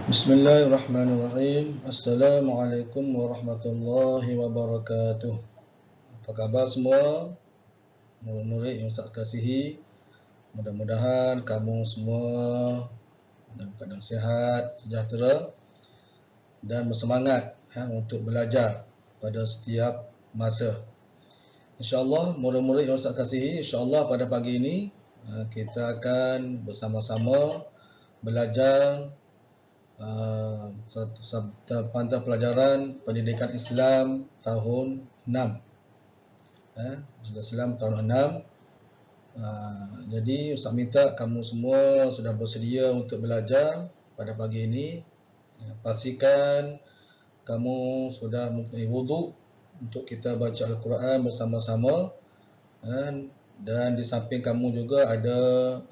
Bismillahirrahmanirrahim. Assalamualaikum warahmatullahi wabarakatuh. Apa khabar semua? Murid-murid yang Ustaz kasihi. Mudah-mudahan kamu semua dalam keadaan sihat, sejahtera dan bersemangat untuk belajar pada setiap masa. InsyaAllah murid-murid yang Ustaz kasihi, insyaAllah pada pagi ini kita akan bersama-sama belajar mata pelajaran pendidikan Islam tahun 6. Islam tahun 6. Jadi Ustaz minta kamu semua sudah bersedia untuk belajar pada pagi ini. Pastikan kamu sudah mempunyai wuduk untuk kita baca Al-Quran bersama-sama. Dan di samping kamu juga ada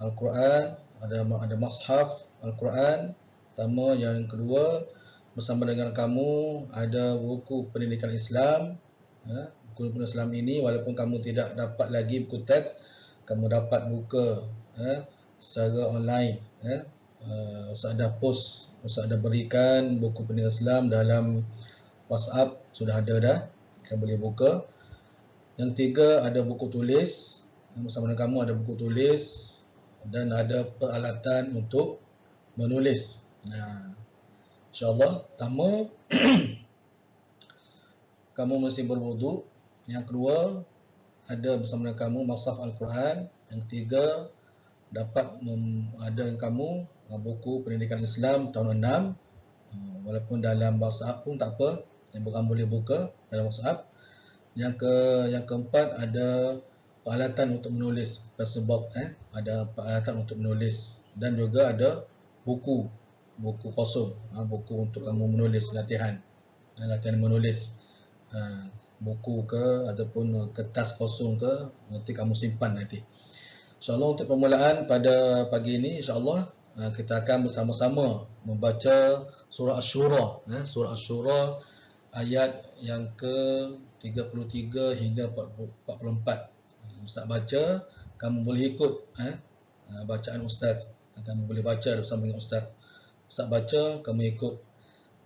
Al-Quran, ada mushaf Al-Quran. Pertama, yang kedua, bersama dengan kamu ada buku pendidikan Islam. Buku pendidikan Islam ini walaupun kamu tidak dapat lagi buku teks, kamu dapat buka secara online. Ustaz ada post, Ustaz ada berikan buku pendidikan Islam dalam WhatsApp, sudah ada dah, kamu boleh buka. Yang ketiga, ada buku tulis. Bersama dengan kamu ada buku tulis dan ada peralatan untuk menulis. InsyaAllah, pertama kamu mesti berwuduk. Yang kedua, ada bersama dengan kamu mushaf Al-Quran. Yang ketiga, dapat ada dengan kamu buku pendidikan Islam tahun 6. Walaupun dalam WhatsApp pun tak apa, yang kamu boleh buka dalam WhatsApp. Yang keempat, ada peralatan untuk menulis, sebab ada peralatan untuk menulis, dan juga ada buku kosong, buku untuk kamu menulis, latihan menulis, buku ke ataupun kertas kosong ke, nanti kamu simpan nanti. InsyaAllah untuk permulaan pada pagi ini, insyaAllah kita akan bersama-sama membaca surah Asy-Syura. Surah Asy-Syura ayat yang ke-33 hingga 44. Ustaz baca, kamu boleh ikut bacaan Ustaz. Kamu boleh baca bersama dengan Ustaz. Ustaz baca, kamu ikut.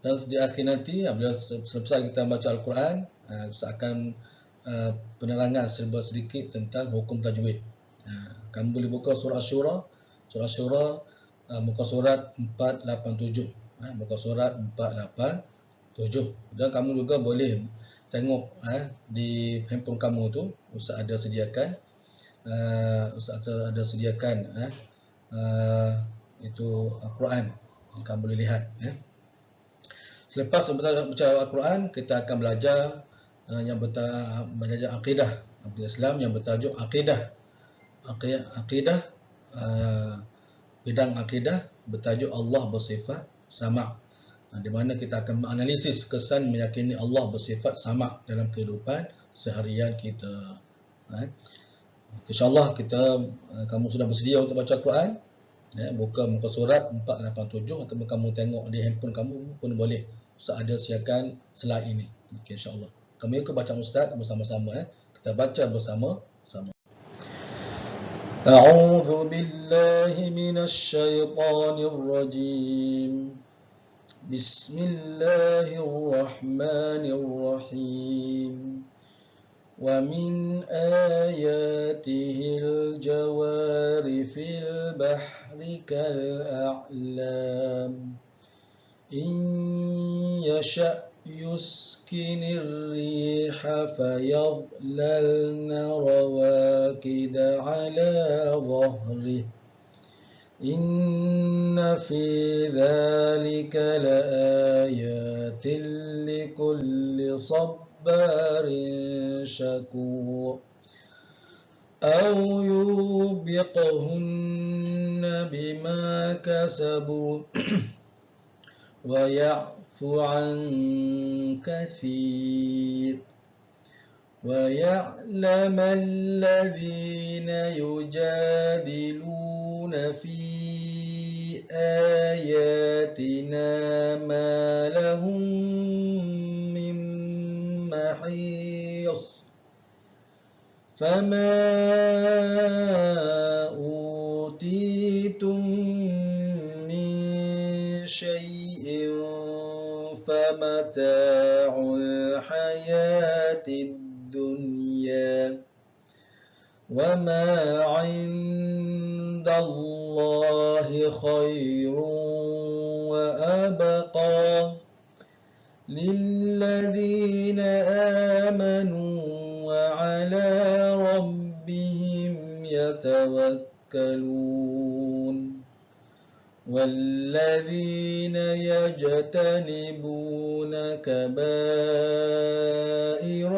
Dan di akhir nanti, bila selesai kita baca Al-Quran, Ustaz akan penerangan sedikit tentang hukum tajwid. Kamu boleh buka surah Asy-Syura. Surah Asy-Syura, muka surat 487. Muka surat 487. Dan kamu juga boleh tengok di handphone kamu tu, Ustaz ada sediakan. Itu Al-Quran, kamu boleh lihat. Selepas baca Al-Quran, kita akan belajar belajar akidah Islam yang bertajuk akidah, bidang akidah bertajuk Allah bersifat sama, di mana kita akan menganalisis kesan meyakini Allah bersifat sama dalam kehidupan seharian kita. InsyaAllah kamu sudah bersedia untuk baca Al-Quran. Buka muka surat 487 atau kamu tengok di handphone kamu pun boleh. Ustaz ada siapkan slide ini. Okay, insyaAllah. Kamu ikut baca Ustaz bersama-sama. Kita baca bersama-sama. A'udzu billahi minasy syaithanir rajim. Bismillahirrahmanirrahim. وَمِنْ آيَاتِهِ الْجَوَارِ فِي الْبَحْرِ كَالْأَعْلَامِ إِنْ يَشَأْ يُسْكِنِ الرِّيحَ فَيَظْلَلْنَ رَوَاكِدَ عَلَى ظَهْرِهِ إِنَّ فِي ذَلِكَ لَآيَاتٍ لِكُلِّ صَبَّارٍ شكور أو يوبقهن بما كسبوا ويعفو عن كثير ويعلم الذين يجادلون في آياتنا ما لهم من محيص فما أوتيتم من شيء فمتاع الحياة الدنيا وما عند الله خير وأبقى للذين آمنوا وعلى ربهم يتوكلون والذين يجتنبون كبائر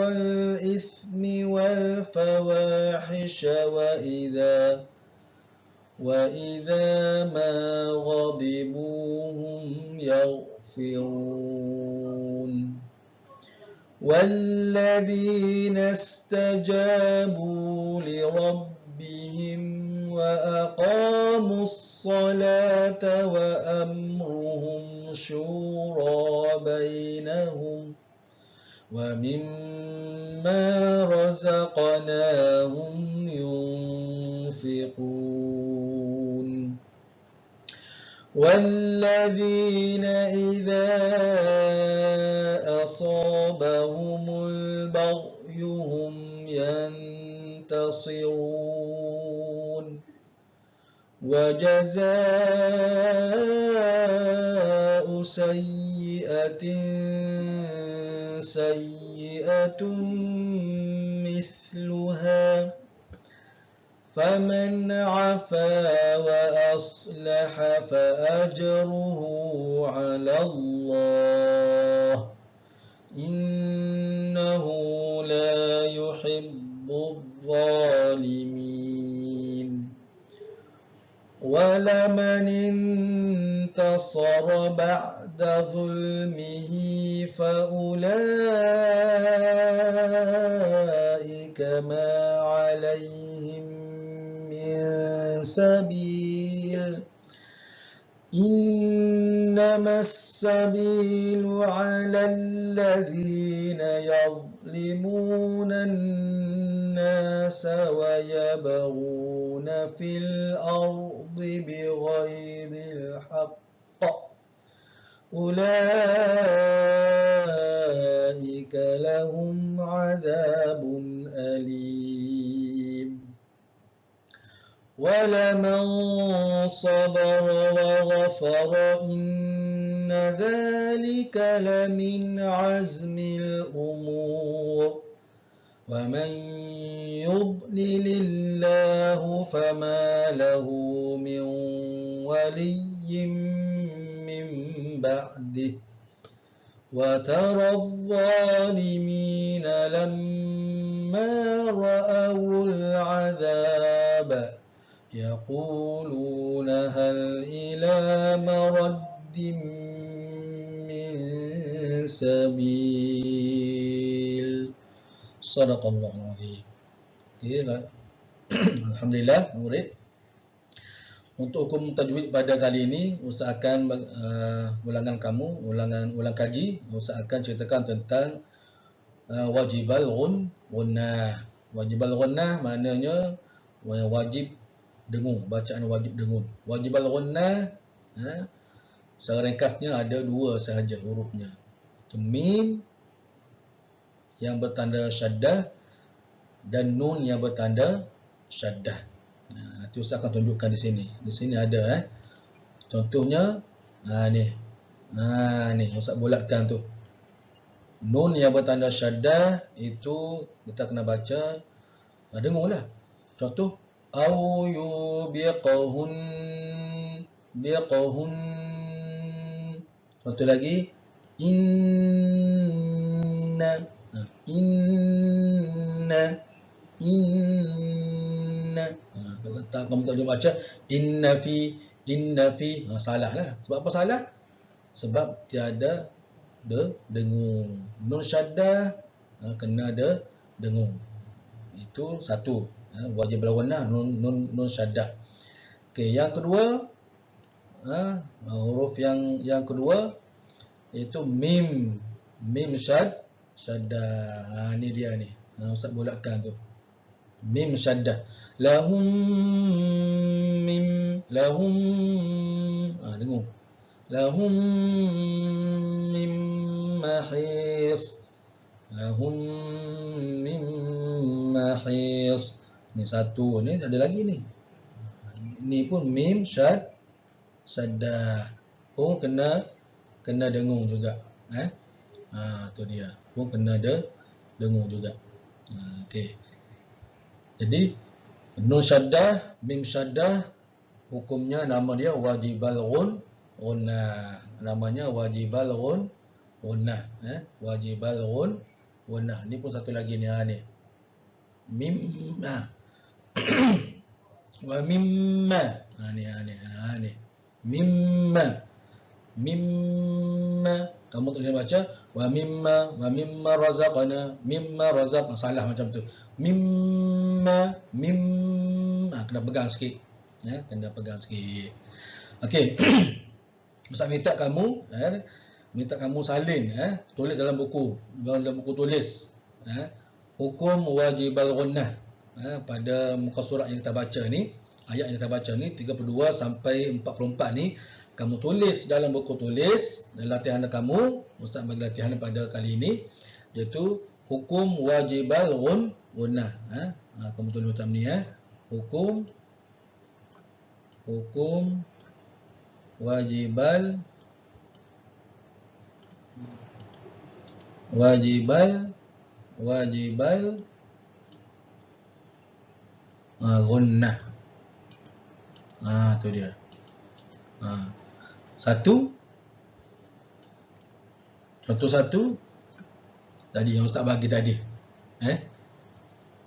الإثم والفواحش وإذا ما غضبوا هم يغفرون والذين استجابوا لربهم وأقاموا الصلاة وأمرهم شورى بينهم ومما رزقناهم ينفقون والذين إذا أصابهم البغي هم ينتصرون وجزاء سيئة سيئة مثلها فمن عفا وأصلح فأجره على الله إنه لا يحب الظالمين ولمن انتصر بعد ظلمه فأولئك ما عليهم من سبيل إنما السبيل على الذين يظلمون الناس ويبغون في الأرض بغير الحق أولئك لهم عذاب أليم ولمن صبر وغفر إن ذلك لمن عزم الأمور ومن يضلل الله فما له من ولي من بعده وترى الظالمين لما رأوا العذاب يقولون هل إلى مرد من سبيل صدق الله العظيم. Alhamdulillah murid. Untuk hukum tajwid pada kali ini, usahakan ulangan kamu, ulang kaji, usahakan ceritakan tentang wajibal gunnah. Wajibal gunnah maknanya wajib dengung, bacaan wajib dengung. Wajibal gunnah, secara ringkasnya ada dua sahaja hurufnya. Itu mim yang bertanda syaddah dan nun yang bertanda syaddah. Nanti Ustaz akan tunjukkan di sini. Di sini ada contohnya ni. Ni Ustaz bulatkan tu. Nun yang bertanda syaddah itu kita kena baca dengunglah. Contoh au yubiqahun biqahun. Contoh lagi inna kalau kamu tak baca inna fi salah lah. Sebab apa salah? Sebab tiada dengung. Nun syaddah kena ada dengung. Itu satu, wajib berwarna nun syaddah. Okey, yang kedua, huruf yang kedua iaitu mim syaddah. Ni dia ni. Ustaz bulatkan tu. Mim syaddah. Lahum dengung. Lahum mim mahis. Lahum min mahis. Ni satu ni, ada lagi ni. Ini pun mim syaddah. Pun kena dengung juga. Tu dia. Pun kena dengung juga. Okey. Jadi nun syaddah, mim syaddah, hukumnya nama dia wajibal gunnah. Namanya wajibal gunnah. Wajibal gunnah. Ni pun satu lagi ni. Mim wa mimma. Ni. Mimma. Kamu tak boleh baca wa mimma razaqna. Mimma razaq, salah macam tu. Mimma. Kena pegang sikit. Kena pegang sikit. Okey. Ustaz minta kamu salin, tulis dalam buku tulis, hukum wajibal gunnah, pada muka surat yang kita baca ni, ayat yang kita baca ni 32 sampai 44 ni, kamu tulis dalam buku tulis. Dan latihan kamu, Ustaz bagi latihan pada kali ini, iaitu hukum wajibal gunnah. Kamu tulis macam ni, hukum wajibal gunnah. Tu dia. Contoh satu tadi yang Ustaz bagi tadi.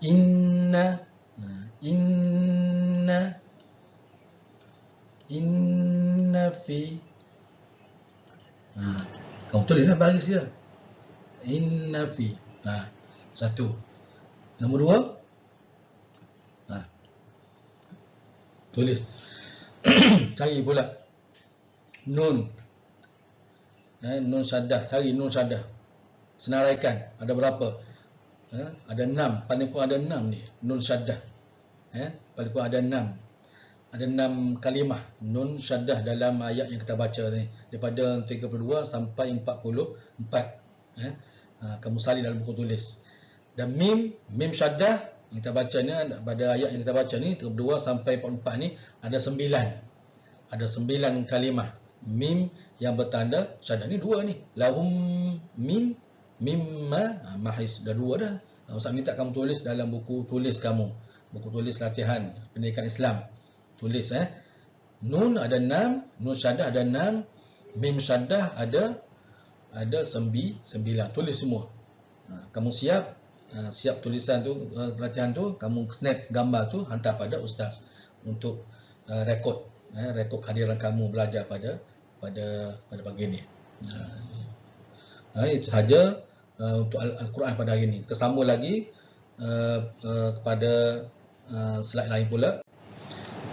Inna fi. Kamu tulislah baris dia. Inna fi. Satu. Nombor dua. Tulis. Cari pula nun. Nun syaddah. Cari nun syaddah. Senaraikan. Ada berapa? Ada 6. Paling kurang ada 6 ni. Nun syaddah. Paling kurang ada 6. Ada 6 kalimah nun syaddah dalam ayat yang kita baca ni. Daripada 32 sampai 44. Kamu salin dalam buku tulis. Dan mim syaddah yang kita baca ni, pada ayat yang kita baca ni 32 sampai 44 ni ada 9. Ada 9 kalimah mim yang bertanda syaddah ni 2 ni. Lahum min mimma mahis. Dah 2 dah. Ustaz minta kamu tulis dalam buku tulis kamu. Buku tulis latihan pendidikan Islam. Tulis nun ada 6, nun syaddah ada 6, mim syaddah ada 9. Tulis semua. Kamu siap tulisan tu, latihan tu, kamu snap gambar tu, hantar pada ustaz untuk rekod kehadiran kamu belajar pada pagi ni. Itu sahaja untuk Al-Quran pada hari ini. Kita sambung lagi kepada slide lain pula.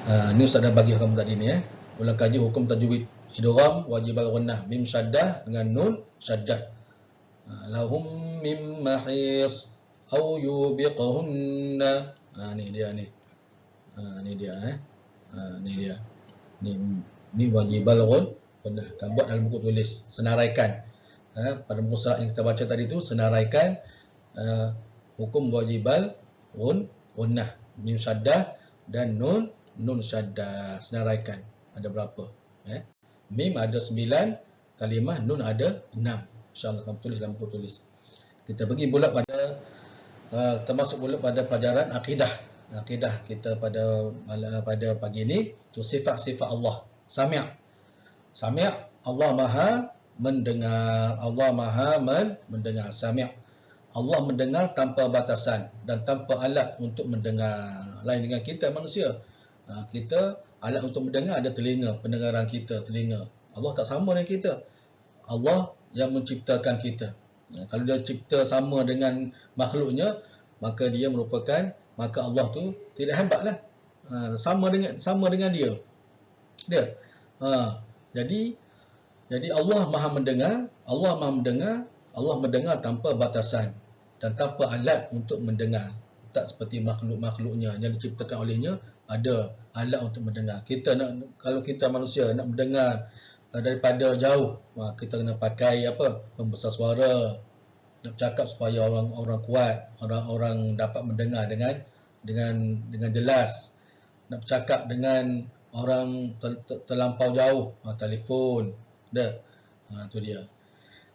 Ni Ustaz dah bagi kamu tadi ni. Ulang kaji hukum tajwid idgham wajibal gunnah mim syaddah dengan nun syaddah. Lahum mim mahis au yubiqhunna. Ni dia ni. Ni dia ni dia. Ni wajibal gunnah. Kamu buat dalam buku tulis, senaraikan. Pada muka surat yang kita baca tadi tu, senaraikan hukum wajibal gunnah mim syaddah dan nun syaddah. Senaraikan ada berapa? Mim ada 9 kalimah, nun ada 6. InsyaAllah kamu tulis dalam buku tulis. Kita pergi pula pada termasuk pula pada pelajaran akidah. Akidah kita pada pagi ini tu sifat-sifat Allah. Sami'. Allah Maha mendengar. Allah Maha mendengar. Sami'. Allah mendengar tanpa batasan dan tanpa alat untuk mendengar. Lain dengan kita manusia. Kita alat untuk mendengar, ada telinga, pendengaran kita, telinga. Allah tak sama dengan kita. Allah yang menciptakan kita. Kalau dia cipta sama dengan makhluknya, maka Allah tu tidak hebatlah. Sama dengan dia. Jadi Allah Maha mendengar, Allah mendengar tanpa batasan dan tanpa alat untuk mendengar. Tak seperti makhluk-makhluknya yang diciptakan olehnya ada alat untuk mendengar. Kalau kita manusia nak mendengar daripada jauh. Kita kena pakai apa? Pembesar suara. Nak cakap supaya orang kuat, orang dapat mendengar dengan jelas. Nak bercakap dengan orang terlampau jauh, telefon. Dah. Tu dia.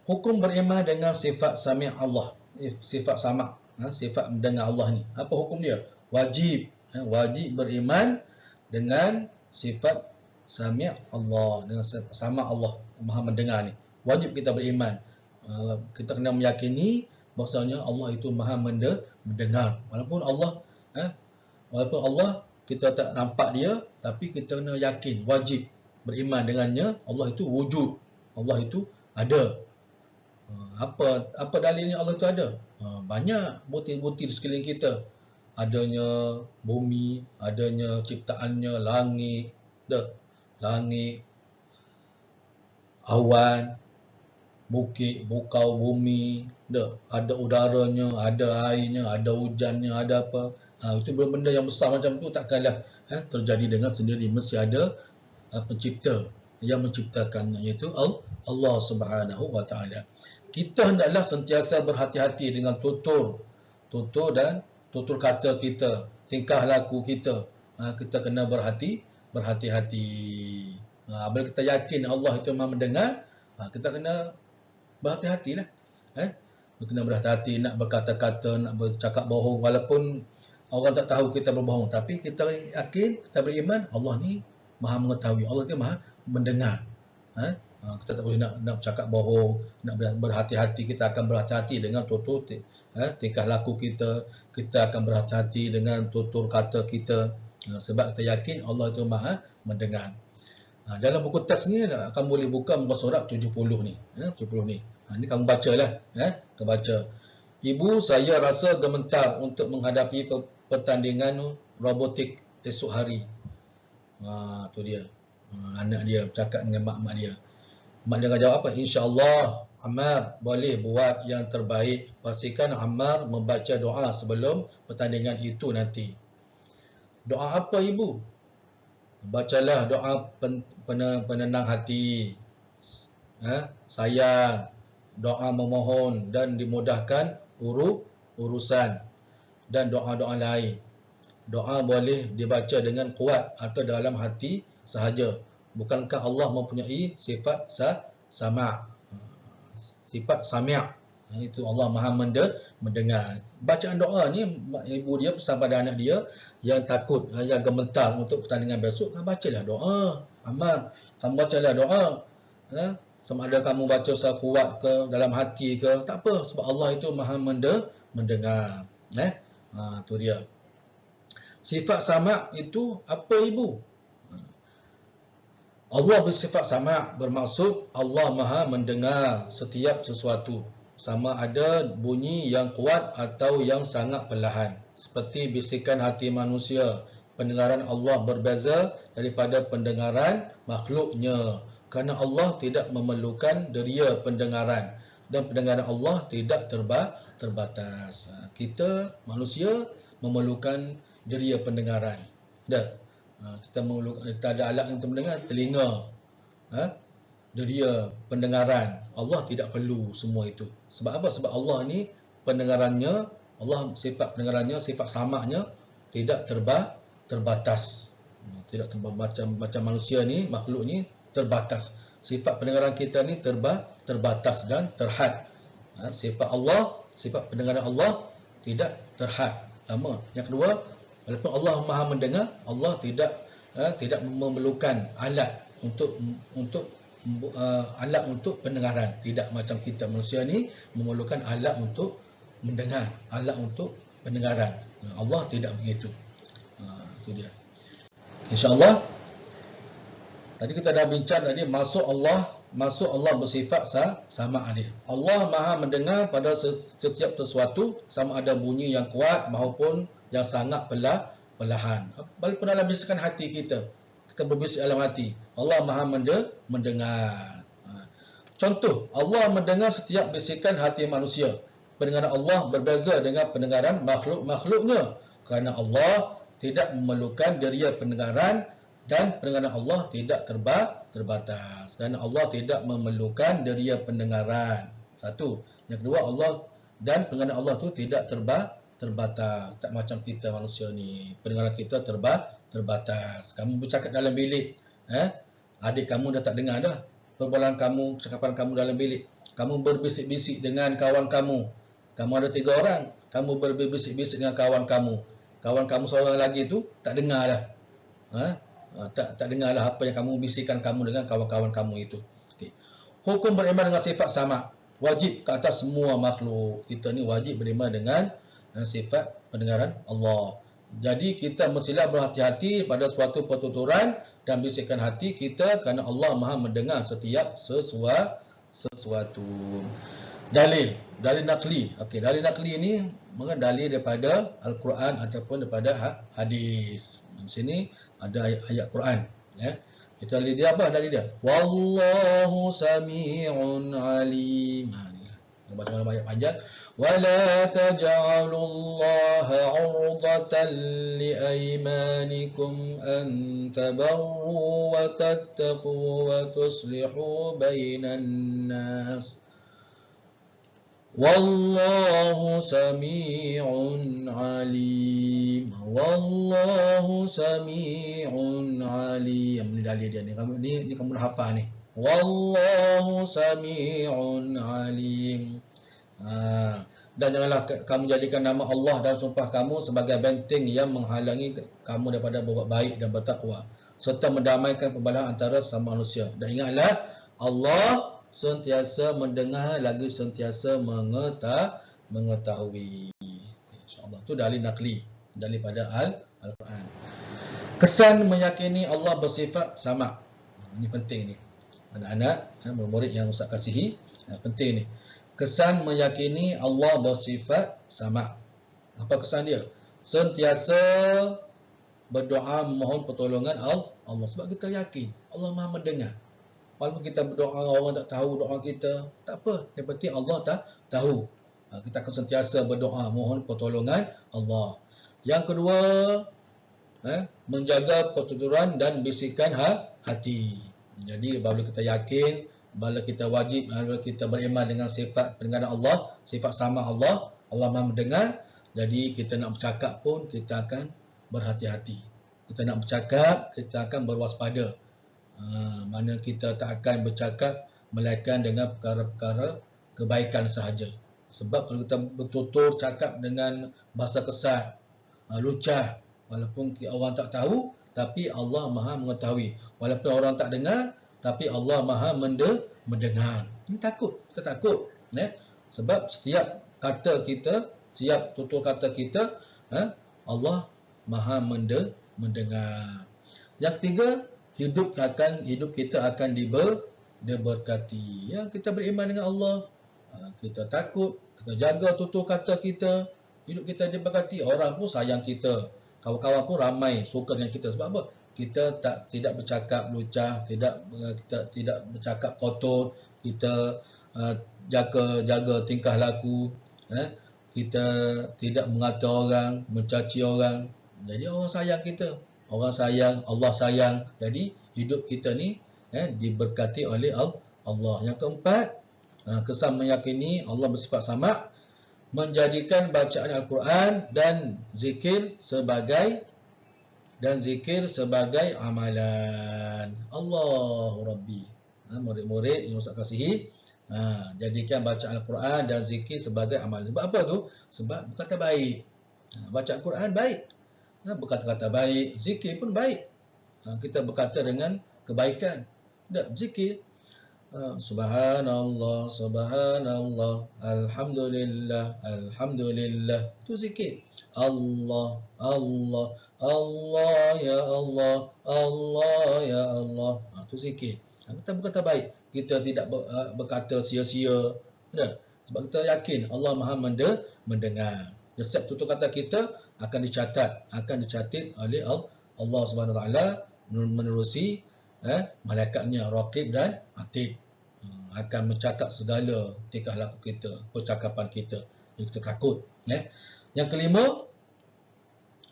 Hukum beriman dengan sifat sami' Allah. Sifat sama', sifat mendengar Allah ni. Apa hukum dia? Wajib. Wajib beriman dengan sifat sami' Allah, dengan sama' Allah, Maha mendengar ni. Wajib kita beriman. Kita kena meyakini bahawasanya Allah itu Maha mendengar. Walaupun Allah kita tak nampak dia, tapi kita kena yakin, wajib beriman dengannya. Allah itu wujud. Allah itu ada. Apa dalilnya Allah itu ada? Banyak bukti-bukti di sekeliling kita. Adanya bumi, adanya ciptaannya, langit, awan, bukit, bukau, bumi, ada udaranya, ada airnya, ada hujannya, ada apa. Itu benda yang besar macam tu takkanlah terjadi dengan sendiri. Mesti ada pencipta yang menciptakannya, iaitu Allah Subhanahu wa taala. Kita hendaklah sentiasa berhati-hati dengan tutur dan tutur kata kita, tingkah laku kita. Kita kena berhati-hati. Bila kita yakin Allah itu Maha mendengar, kita kena berhati-hatilah. Kita kena berhati-hati nak berkata-kata, nak bercakap bohong, walaupun orang tak tahu kita berbohong, tapi kita yakin, kita beriman Allah ni Maha mengetahui, Allah ni Maha mendengar. Kita tak boleh nak bercakap bohong, nak berhati-hati. Kita akan berhati-hati dengan tutur tingkah laku kita. Kita akan berhati-hati dengan tutur kata kita, sebab kita yakin Allah itu Maha mendengar. Dalam buku teks ni akan boleh buka muka surat 70 ni. 70 ni. Ni kamu bacalah. Kamu baca. Ibu saya rasa gemetar untuk menghadapi pertandingan robotik esok hari. Tu dia. Anak dia bercakap dengan mak dia. Mak dia jawab apa? InsyaAllah Ammar boleh buat yang terbaik. Pastikan Ammar membaca doa sebelum pertandingan itu nanti. Doa apa ibu? Bacalah doa penenang hati, sayang, doa memohon dan dimudahkan urusan, dan doa-doa lain. Doa boleh dibaca dengan kuat atau dalam hati sahaja. Bukankah Allah mempunyai sifat sama'? Sifat sami'. Itu Allah Maha mendengar. Bacaan doa ni, ibu dia pesan pada anak dia yang takut, yang gemetar untuk pertandingan besok, bacalah doa. Ammar, kamu bacalah doa. Sama ada kamu baca secara kuat ke, dalam hati ke, tak apa, sebab Allah itu Maha mendengar. Tu dia. Sifat sama' itu apa ibu? Allah bersifat sama', bermaksud Allah Maha mendengar setiap sesuatu, sama ada bunyi yang kuat atau yang sangat perlahan. Seperti bisikan hati manusia, pendengaran Allah berbeza daripada pendengaran makhluknya, kerana Allah tidak memerlukan deria pendengaran, dan pendengaran Allah tidak terbatas. Kita manusia memerlukan deria pendengaran. Kita ada alat untuk mendengar, telinga, deria pendengaran. Allah tidak perlu semua itu. Sebab apa? Sebab Allah ni pendengarannya, Allah sifat pendengarannya, sifat samaknya tidak terbatas. Tidak macam manusia ni, makhluk ni terbatas. Sifat pendengaran kita ni terbatas dan terhad. Sifat Allah, sifat pendengaran Allah tidak terhad. Pertama. Yang kedua, walaupun Allah Maha mendengar, Allah tidak memerlukan alat untuk alat untuk pendengaran. Tidak macam kita manusia ni memerlukan alat untuk mendengar, alat untuk pendengaran. Allah tidak begitu. Itu dia. InsyaAllah tadi kita dah bincang tadi masuk Allah bersifat sama dia. Allah Maha mendengar pada setiap sesuatu, sama ada bunyi yang kuat maupun yang sangat perlahan. Walaupun dalam bisikan hati kita berbisik dalam hati, Allah Maha mendengar. Contoh, Allah mendengar setiap bisikan hati manusia. Pendengaran Allah berbeza dengan pendengaran makhluk-makhluknya, kerana Allah tidak memerlukan deria pendengaran dan pendengaran Allah tidak terbatas. Kerana Allah tidak memerlukan deria pendengaran. Satu. Yang kedua, Allah dan pendengaran Allah tu tidak terbatas. Tak macam kita manusia ni. Pendengaran kita terbatas. Kamu bercakap dalam bilik, adik kamu dah tak dengar dah perbualan kamu, cakapan kamu dalam bilik. Kamu berbisik-bisik dengan kawan kamu. Kamu ada 3 orang. Kamu berbisik-bisik dengan kawan kamu. Kawan kamu seorang lagi tu tak dengar dah. Tak dengar dah apa yang kamu bisikkan kamu dengan kawan-kawan kamu itu. Okay. Hukum beriman dengan sifat sama. Wajib ke atas semua makhluk. Kita ni wajib beriman dengan sifat pendengaran Allah. Jadi kita mestilah berhati-hati pada suatu pertuturan dan bisikan hati kita kerana Allah Maha mendengar setiap sesuatu. Dalil nakli. Okey, dalil nakli ini dalil daripada Al-Quran ataupun daripada hadis. Di sini ada ayat Quran, ya. Kita lihat dia apa dalil dia? Wallahu sami'un alim. Kita baca dalam ayat panjang. ولا تجعلوا الله عرضة لأيمانكم أن تبروا وتتقوا وتصلحوا بين الناس والله سميع عليم والله سميع عليم. Ini dalil dia ni. Ni kamu dah hafal ni. Wallahu sami'un alim. Dan janganlah kamu jadikan nama Allah dan sumpah kamu sebagai benteng yang menghalangi kamu daripada berbuat baik dan bertakwa serta mendamaikan perbalahan antara sama manusia. Dan ingatlah Allah sentiasa mendengar lagi sentiasa mengetahui. InsyaAllah tu dalil nakli, dalil pada Al-Quran. Kesan meyakini Allah bersifat sama. Ini penting ni. Anak-anak, murid yang Ustaz kasihi, penting ni. Kesan meyakini Allah bersifat sama. Apa kesan dia? Sentiasa berdoa mohon pertolongan Allah. Sebab kita yakin Allah Maha mendengar. Walaupun kita berdoa, orang tak tahu doa kita, tak apa. Yang penting Allah tak tahu. Kita akan sentiasa berdoa mohon pertolongan Allah. Yang kedua, menjaga pertuturan dan bisikan hati. Jadi baru kita yakin, bila kita wajib, bila kita beriman dengan sifat pendengaran Allah, sifat sama Allah, Allah Maha mendengar. Jadi kita nak bercakap pun kita akan berhati-hati. Kita nak bercakap, kita akan berwaspada. Mana kita tak akan bercakap melainkan dengan perkara-perkara kebaikan sahaja. Sebab kalau kita bertutur cakap dengan bahasa kesat, lucah, walaupun orang tak tahu, tapi Allah Maha mengetahui. Walaupun orang tak dengar, tapi Allah Maha mendengar. Ini takut, kita takut. Sebab setiap kata kita, setiap tutur kata kita, Allah Maha mendengar. Yang ketiga, hidup kita akan diberkati. Ya, kita beriman dengan Allah, kita takut, kita jaga tutur kata kita, hidup kita diberkati. Orang pun sayang kita, kawan-kawan pun ramai suka dengan kita. Sebab apa? Kita tidak bercakap lucah, kita tidak bercakap kotor, kita jaga tingkah laku, kita tidak mengata orang, mencaci orang. Jadi orang sayang kita, orang sayang, Allah sayang. Jadi hidup kita ni diberkati oleh Allah. Yang keempat, kesan meyakini Allah bersifat sama, menjadikan bacaan Al-Quran dan zikir sebagai amalan. Allahu Rabbi. Murid-murid yang Ustaz kasihi, jadikan bacaan Al-Quran dan zikir sebagai amalan. Sebab apa tu? Sebab berkata baik. Baca Al-Quran baik. Berkata-kata baik, zikir pun baik. Kita berkata dengan kebaikan. Zikir. Subhanallah, subhanallah, alhamdulillah, alhamdulillah. Itu zikir. Allah, Allah, Allah ya Allah, Allah ya Allah. Itu zikir. Kita berkata baik. Kita tidak berkata sia-sia. Sebab kita yakin Allah Maha mendengar. Setiap tutur kata kita akan dicatat oleh Allah Subhanahu Wa Taala menerusi malaikatnya Raqib dan Atid. Akan mencatat segala tingkah laku kita, percakapan kita. Jadi kita takut. Yang kelima,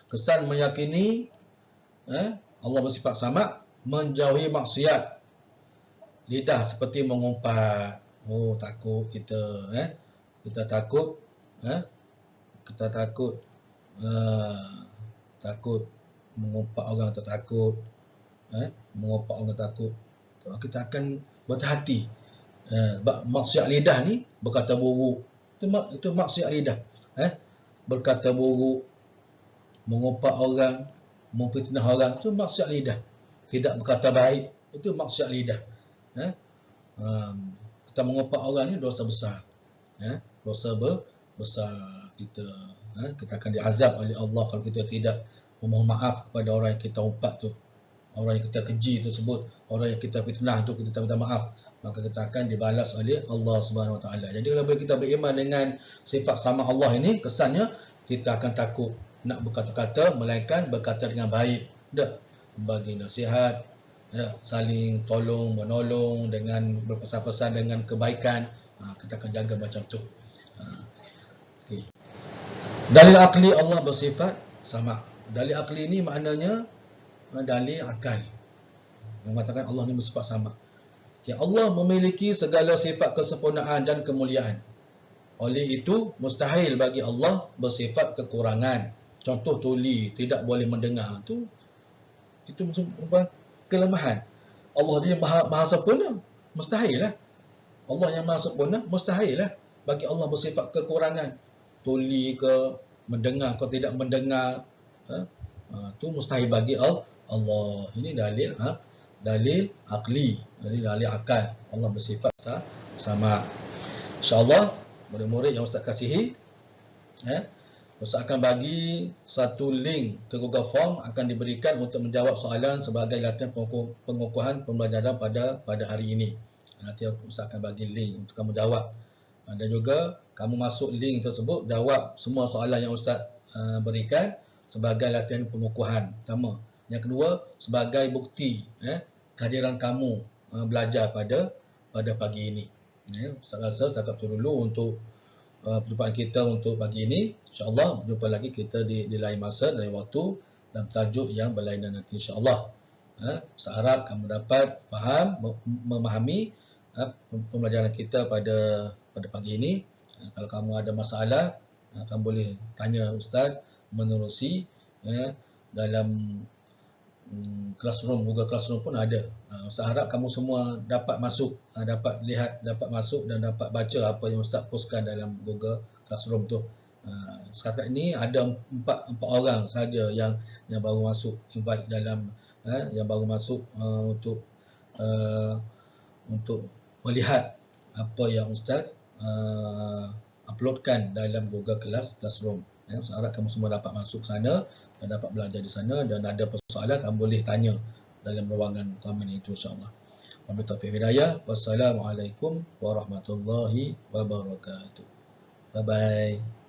kesan meyakini Allah bersifat samad, menjauhi maksiat. Lidah seperti mengumpat. Oh, takut kita, kita takut, kita takut, takut mengumpat orang tu takut, mengumpat orang takut. Kita akan berhati. Maksiat lidah ni berkata buruk. Itu maksiat lidah. Berkata buruk, mengumpat orang, memfitnah orang, itu maksiat lidah. Tidak berkata baik, itu maksiat lidah. Kita mengumpat orang ni dosa besar. Dosa besar kita. Kita akan diazab oleh Allah kalau kita tidak memohon maaf kepada orang yang kita umpat tu, orang yang kita keji tersebut, orang yang kita fitnah tu, kita minta maaf, maka kita akan dibalas oleh Allah Subhanahu Wa Taala. Jadi kalau kita beriman dengan sifat sama Allah ini, kesannya kita akan takut nak berkata-kata melainkan berkata dengan baik. Bagi nasihat, saling tolong menolong dengan berpesan-pesan dengan kebaikan. Kita akan jaga macam tu. Okay. Dalil akli Allah bersifat sama. Dalil akli ini maknanya dalil akal. Mengatakan Allah ni bersifat sama. Okay. Allah memiliki segala sifat kesempurnaan dan kemuliaan. Oleh itu mustahil bagi Allah bersifat kekurangan. Contoh tuli, tidak boleh mendengar, itu merupakan kelemahan. Allah dia maha sempurna, mustahil lah. Allah yang maha sempurna, mustahil lah bagi Allah bersifat kekurangan. Tuli ke, mendengar ke tidak mendengar, itu mustahil bagi Allah. Ini dalil dalil akli, dalil akal. Allah bersifat sama. InsyaAllah murid-murid yang Ustaz kasihi, Ustaz akan bagi satu link ke Google Form akan diberikan untuk menjawab soalan sebagai latihan pengukuhan pembelajaran pada hari ini. Nanti Ustaz akan bagi link untuk kamu jawab. Dan juga kamu masuk link tersebut, jawab semua soalan yang Ustaz berikan sebagai latihan pengukuhan pertama. Yang kedua, sebagai bukti kehadiran kamu belajar pada pagi ini. Ustaz rasa setakat itu dulu untuk perjumpaan kita untuk pagi ini. InsyaAllah berjumpa lagi kita di lain masa, lain waktu dan tajuk yang berlainan nanti insyaAllah. Saya harap kamu dapat faham, memahami pembelajaran kita pada pagi ini. Kalau kamu ada masalah, kamu boleh tanya Ustaz menerusi dalam Classroom, Google Classroom pun ada. Saya harap kamu semua dapat masuk, dapat lihat, dapat masuk dan dapat baca apa yang Ustaz postkan dalam Google Classroom tu. Setakat ini ada empat orang saja yang baru masuk invite dalam yang baru masuk untuk melihat apa yang Ustaz uploadkan dalam Google Classroom. Saya harap kamu semua dapat masuk sana dan dapat belajar di sana, dan ada persoalan kamu boleh tanya dalam ruangan komen itu insyaAllah. Wabillahi taufiq hidayah. Wassalamualaikum warahmatullahi wabarakatuh. Bye bye.